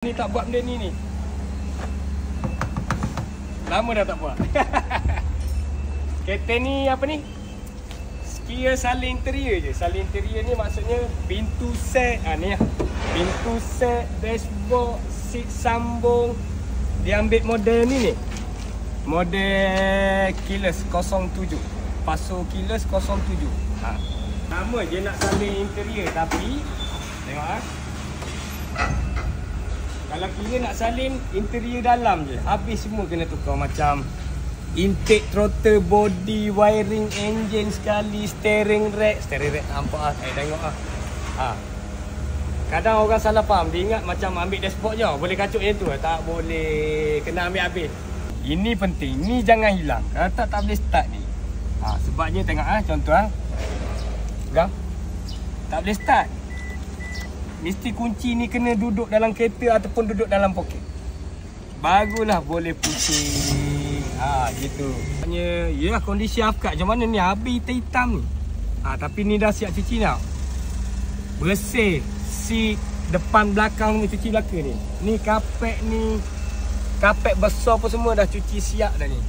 Ni tak buat benda ni. Lama dah tak buat. Kereta ni apa ni? Kira salin interior je. Salin interior ni maksudnya pintu set. Ni lah. Pintu set, dashboard, seat sambung. Dia ambil model ni. Model Keyless 07. Paso Keyless 07. Sama je nak salin interior tapi tengok kalau kira nak salin interior dalam je, habis semua kena tukar. Macam intake, throttle, body, wiring, engine sekali, steering rack nampak lah, tengok lah. Kadang orang salah faham, dia ingat macam ambil dashboard je, boleh kacuk macam tu. Tak boleh, kena ambil habis. Ini penting, ni jangan hilang. Kalau tak boleh start ni. Sebabnya tengok contoh pegang. Tak boleh start. Mesti kunci ni kena duduk dalam kereta ataupun duduk dalam poket. Barulah boleh pusing. Gitu. Maknanya, ya kondisi afkat macam mana ni, habis hitam ni. Tapi ni dah siap cuci tau. Bersih. Seat depan belakang ni cuci belakang ni. Ni kapek besar pun semua dah cuci siap dah ni.